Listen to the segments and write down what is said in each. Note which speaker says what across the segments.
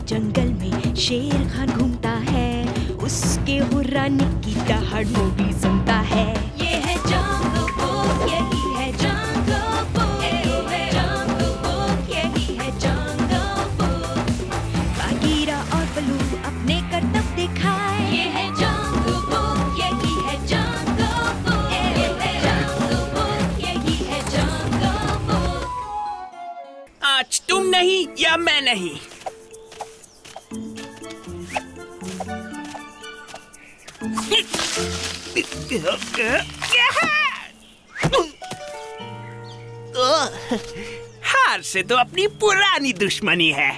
Speaker 1: जंगल में शेर खान घूमता है, उसके हुर्राने की दहाड़ मोगली सुनता है। ये है जंगल बुक, यही है जंगल बुक, जंगल बुक, यही है जंगल बुक। बागीरा और बलू अपने करतब दिखाए, ये है जंगल बुक, यही है जंगल बुक, जंगल बुक, यही है जंगल बुक।
Speaker 2: आज तुम नहीं या मैं नहीं। हार से तो अपनी पुरानी दुश्मनी है।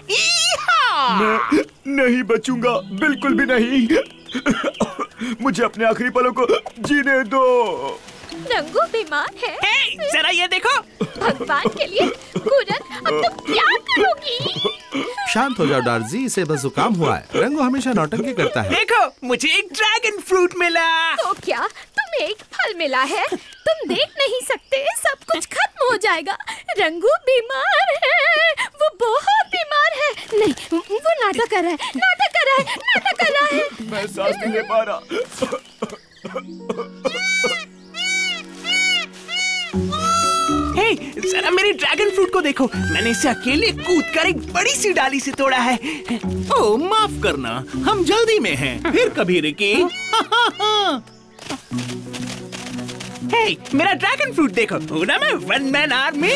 Speaker 3: मैं नहीं बचूंगा, बिल्कुल भी नहीं। मुझे अपने आखिरी पलों को जीने दो।
Speaker 1: रंगू बीमार है।
Speaker 2: जरा ये देखो।
Speaker 1: भगवान के लिए पूरन, अब तुम क्या करोगी?
Speaker 4: शांत हो जाओ डार्जी, इसे बस जुकाम हुआ है। रंगू हमेशा नौटंकी करता है।
Speaker 2: देखो, मुझे एक ड्रैगन फ्रूट मिला।
Speaker 1: तो क्या तुम्हें एक फल मिला है? तुम देख नहीं सकते, सब कुछ खत्म हो जाएगा। रंगू बीमार है, वो बहुत बीमार है। नहीं, वो नाटक कर रहा है, नाटक कर रहा है, नाटक कर रहा है।
Speaker 3: मैं सांस नहीं ले पा रहा।
Speaker 2: जरा मेरे ड्रैगन फ्रूट को देखो, मैंने इसे अकेले कूदकर एक बड़ी सी डाली से तोड़ा है।
Speaker 5: ओह माफ करना, हम जल्दी में हैं। फिर कभी रिकी।
Speaker 2: मेरा ड्रैगन फ्रूट देखो, पूरा मैं वन मैन आर्मी।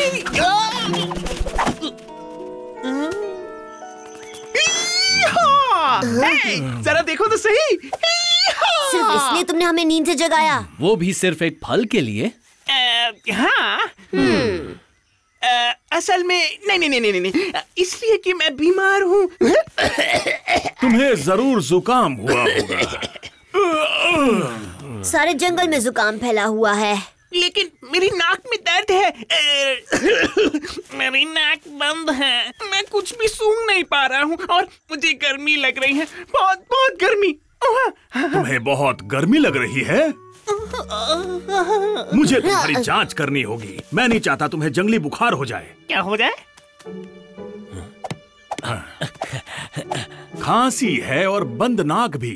Speaker 2: जरा देखो तो सही।
Speaker 6: सिर्फ इसलिए तुमने हमें नींद से जगाया?
Speaker 5: वो भी सिर्फ एक फल के लिए?
Speaker 2: हाँ। असल में नहीं, इसलिए कि मैं बीमार हूँ।
Speaker 5: तुम्हें जरूर जुकाम हुआ होगा।
Speaker 6: सारे जंगल में जुकाम फैला हुआ है।
Speaker 2: लेकिन मेरी नाक में दर्द है। मेरी नाक बंद है, मैं कुछ भी सूंघ नहीं पा रहा हूँ और मुझे गर्मी लग रही है, बहुत बहुत गर्मी।
Speaker 5: तुम्हें बहुत गर्मी लग रही है? मुझे तुम्हारी जांच करनी होगी। मैं नहीं चाहता तुम्हें जंगली बुखार हो जाए।
Speaker 2: क्या हो जाए?
Speaker 5: खांसी है और बंद नाक भी,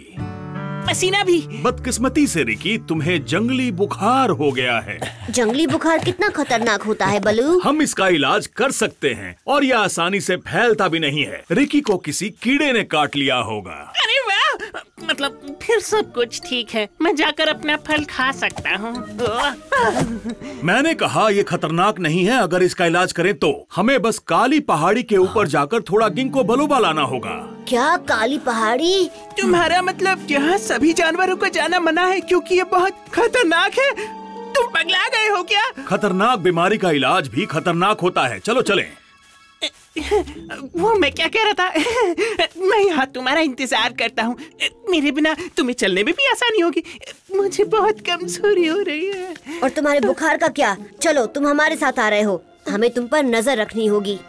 Speaker 2: पसीना भी।
Speaker 5: बदकिस्मती से रिकी, तुम्हें जंगली बुखार हो गया है।
Speaker 6: जंगली बुखार कितना खतरनाक होता है बलू?
Speaker 5: हम इसका इलाज कर सकते हैं और यह आसानी से फैलता भी नहीं है। रिकी को किसी कीड़े ने काट लिया होगा।
Speaker 2: अरे वाह, मतलब फिर सब कुछ ठीक है, मैं जाकर अपना फल खा सकता हूँ।
Speaker 5: मैंने कहा ये खतरनाक नहीं है। अगर इसका इलाज करें तो हमें बस काली पहाड़ी के ऊपर जाकर थोड़ा गिंको बलोबा लाना होगा।
Speaker 6: क्या काली पहाड़ी?
Speaker 2: तुम्हारा मतलब यहाँ सभी जानवरों को जाना मना है क्योंकि ये बहुत खतरनाक है? तुम पगला गए हो क्या?
Speaker 5: खतरनाक बीमारी का इलाज भी खतरनाक होता है। चलो चलें।
Speaker 2: वो मैं क्या कह रहा था। मैं यहाँ तुम्हारा इंतजार करता हूँ। मेरे बिना तुम्हें चलने में भी आसानी होगी। मुझे बहुत कमजोरी हो रही है।
Speaker 6: और तुम्हारे बुखार का क्या? चलो, तुम हमारे साथ आ रहे हो, हमें तुम पर नजर रखनी होगी।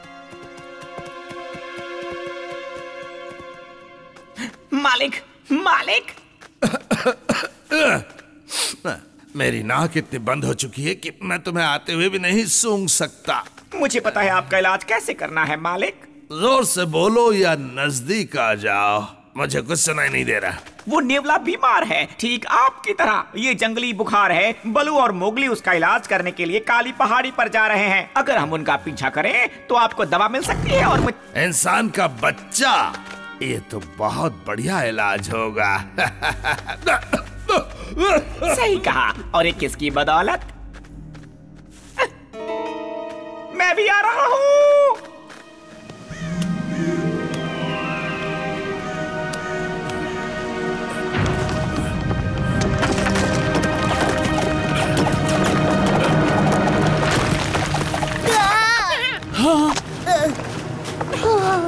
Speaker 2: मालिक, मालिक।
Speaker 7: मेरी नाक इतनी बंद हो चुकी है कि मैं तुम्हें आते हुए भी नहीं सूंघ सकता।
Speaker 8: मुझे पता है आपका इलाज कैसे करना है मालिक।
Speaker 7: जोर से बोलो या नजदीक आ जाओ, मुझे कुछ सुनाई नहीं दे रहा।
Speaker 8: वो नेवला बीमार है, ठीक आपकी तरह। ये जंगली बुखार है। बलू और मोगली उसका इलाज करने के लिए काली पहाड़ी पर जा रहे हैं। अगर हम उनका पीछा करें तो आपको दवा मिल सकती है। और
Speaker 7: इंसान का बच्चा, ये तो बहुत बढ़िया इलाज होगा।
Speaker 8: सही कहा। और ये किसकी बदौलत? मैं भी आ रहा हूँ।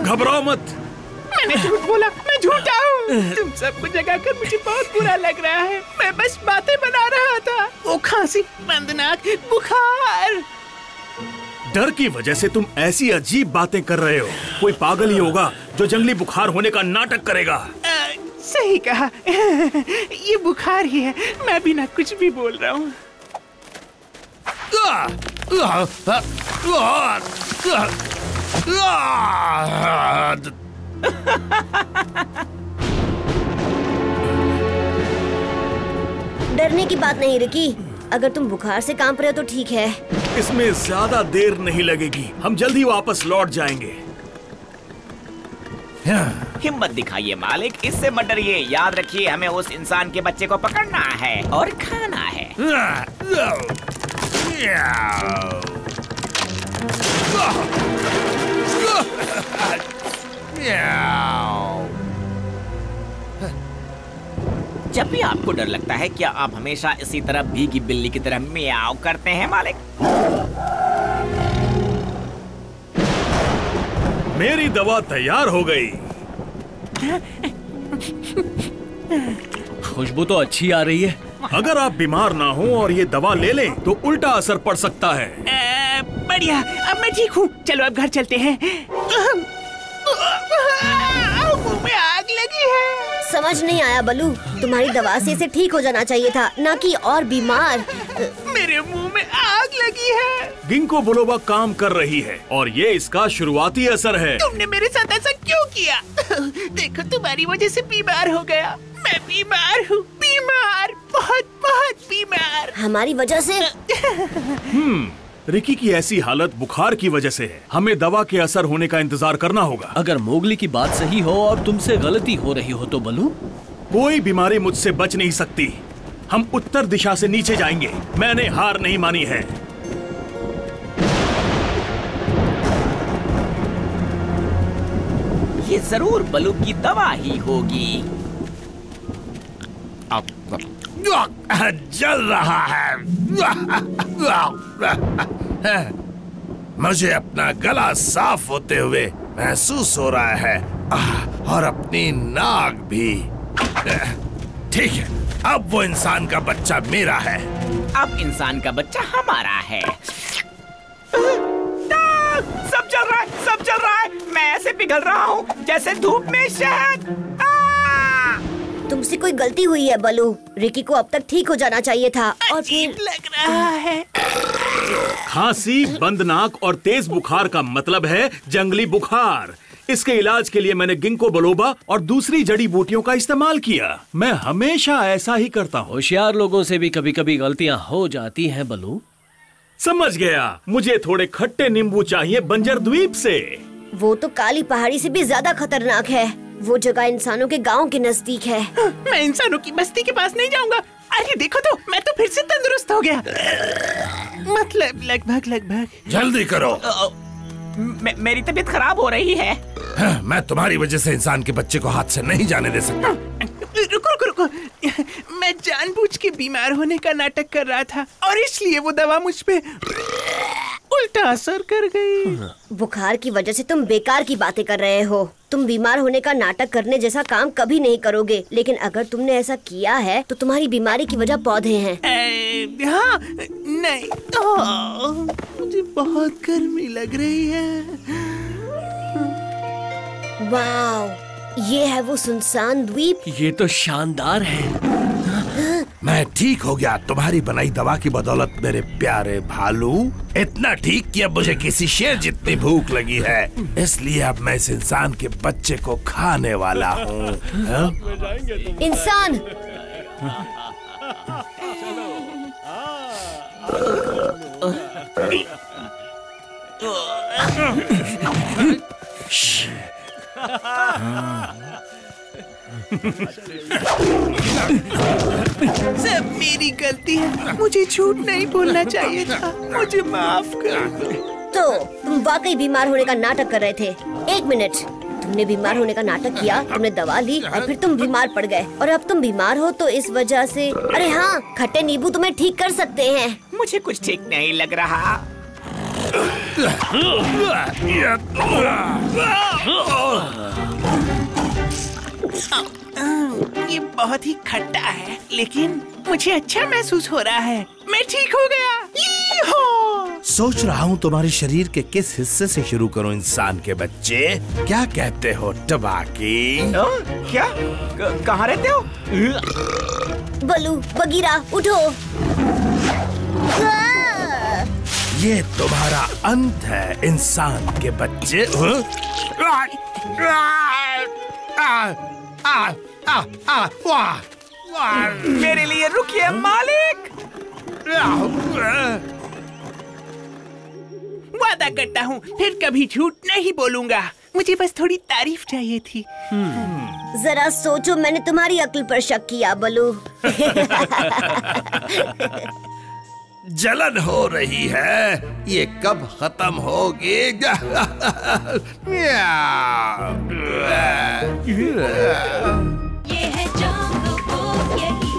Speaker 5: घबराओ मत।
Speaker 2: मैंने झूठ बोला, मैं झूठा हूँ। तुम सबको जगाकर मुझे बहुत बुरा लग रहा है। मैं बस बातें बना रहा था। वो खांसी, बंद नाक, बुखार।
Speaker 5: डर की वजह से तुम ऐसी अजीब बातें कर रहे हो। कोई पागल ही होगा जो जंगली बुखार होने का नाटक करेगा।
Speaker 2: सही कहा। ये बुखार ही है, मैं भी ना कुछ भी बोल रहा हूँ।
Speaker 6: डरने की बात नहीं रिकी, अगर तुम बुखार से कांप रहे हो तो ठीक है।
Speaker 5: इसमें ज्यादा देर नहीं लगेगी, हम जल्दी वापस लौट जाएंगे।
Speaker 8: हिम्मत दिखाइए मालिक, इससे मत डरिए। याद रखिए हमें उस इंसान के बच्चे को पकड़ना है और खाना है। जब भी आपको डर लगता है, क्या आप हमेशा इसी तरह भीगी बिल्ली की तरह म्याऊ करते हैं मालिक?
Speaker 5: मेरी दवा तैयार हो गई।
Speaker 9: खुशबू तो अच्छी आ रही है।
Speaker 5: अगर आप बीमार ना हो और ये दवा ले लें तो उल्टा असर पड़ सकता है।
Speaker 2: बढ़िया, अब मैं ठीक हूँ। चलो अब घर चलते हैं। मुंह में आग लगी है।
Speaker 6: समझ नहीं आया बलू, तुम्हारी दवा से इसे ठीक हो जाना चाहिए था, ना कि और बीमार।
Speaker 2: मेरे मुंह में आग लगी है।
Speaker 5: गिंको बिलोबा काम कर रही है और ये इसका शुरुआती असर है।
Speaker 2: तुमने मेरे साथ ऐसा क्यों किया? देखो तुम्हारी वजह से बीमार हो गया। मैं बीमार हूँ, बीमार, बहुत बहुत बीमार।
Speaker 6: हमारी वजह से?
Speaker 5: रिकी की ऐसी हालत बुखार की वजह से है। हमें दवा के असर होने का इंतजार करना होगा।
Speaker 9: अगर मोगली की बात सही हो और तुमसे गलती हो रही हो तो बलू,
Speaker 5: कोई बीमारी मुझसे बच नहीं सकती। हम उत्तर दिशा से नीचे जाएंगे। मैंने हार नहीं मानी है।
Speaker 8: ये जरूर बलू की दवा ही होगी।
Speaker 7: जल रहा है। मुझे अपना गला साफ होते हुए महसूस हो रहा है और अपनी नाक भी। ठीक है, अब वो इंसान का बच्चा मेरा है।
Speaker 8: अब इंसान का बच्चा हमारा है। सब जल रहा है, सब जल रहा है। मैं ऐसे पिघल रहा हूँ जैसे धूप में शहद।
Speaker 6: तुमसे कोई गलती हुई है बलू। रिकी को अब तक ठीक हो जाना चाहिए था और फिर
Speaker 2: लग रहा है।
Speaker 5: खांसी, बंद नाक और तेज बुखार का मतलब है जंगली बुखार। इसके इलाज के लिए मैंने गिंको बिलोबा और दूसरी जड़ी बूटियों का इस्तेमाल किया। मैं हमेशा ऐसा ही करता हूँ।
Speaker 9: होशियार लोगों से भी कभी कभी गलतियाँ हो जाती हैं बलू।
Speaker 5: समझ गया। मुझे थोड़े खट्टे नींबू चाहिए बंजर द्वीप से।
Speaker 6: वो तो काली पहाड़ी से भी ज्यादा खतरनाक है। वो जगह इंसानों के गांव के नजदीक है।
Speaker 2: मैं इंसानों की बस्ती के पास नहीं जाऊंगा। अरे देखो तो, मैं तो फिर से तंदुरुस्त हो गया। मतलब लगभग।
Speaker 7: जल्दी करो।
Speaker 8: मेरी तबीयत खराब हो रही है।
Speaker 7: मैं तुम्हारी वजह से इंसान के बच्चे को हाथ से नहीं जाने दे सकता।
Speaker 2: रुको। मैं जानबूझ के बीमार होने का नाटक कर रहा था और इसलिए वो दवा मुझ पे उल्टा असर कर गई।
Speaker 6: बुखार की वजह से तुम बेकार की बातें कर रहे हो। तुम बीमार होने का नाटक करने जैसा काम कभी नहीं करोगे। लेकिन अगर तुमने ऐसा किया है तो तुम्हारी बीमारी की वजह पौधे हैं।
Speaker 2: हाँ, नहीं। मुझे बहुत गर्मी लग रही है।
Speaker 6: वाव, ये है वो सुनसान द्वीप।
Speaker 9: ये तो शानदार है।
Speaker 7: मैं ठीक हो गया तुम्हारी बनाई दवा की बदौलत मेरे प्यारे भालू। इतना ठीक कि अब मुझे किसी शेर जितनी भूख लगी है, इसलिए अब मैं इस इंसान के बच्चे को खाने वाला हूँ।
Speaker 6: इंसान,
Speaker 2: सब मेरी गलती है। मुझे झूठ नहीं बोलना चाहिए था। मुझे माफ कर दो।
Speaker 6: तो तुम वाकई बीमार होने का नाटक कर रहे थे। एक मिनट, तुमने बीमार होने का नाटक किया, तुमने दवा ली और फिर तुम बीमार पड़ गए और अब तुम बीमार हो तो इस वजह से। अरे हाँ, खट्टे नींबू तुम्हें ठीक कर सकते हैं।
Speaker 8: मुझे कुछ ठीक नहीं लग रहा।
Speaker 2: ये बहुत ही खट्टा है, लेकिन मुझे अच्छा महसूस हो रहा है। मैं ठीक हो गया।
Speaker 7: सोच रहा हूँ तुम्हारे शरीर के किस हिस्से से शुरू करूँ इंसान के बच्चे। क्या कहते हो टबाकी?
Speaker 8: क्या? कहाँ रहते हो?
Speaker 6: बलू, बगीरा, उठो।
Speaker 7: ये तुम्हारा अंत है इंसान के बच्चे।
Speaker 2: मेरे लिए रुकिए मालिक। वादा करता हूँ फिर कभी झूठ नहीं बोलूंगा। मुझे बस थोड़ी तारीफ चाहिए थी।
Speaker 6: जरा सोचो, मैंने तुम्हारी अक्ल पर शक किया बलू।
Speaker 7: जलन हो रही है, ये कब खत्म होगी?
Speaker 1: ये है जंगल बुक, यही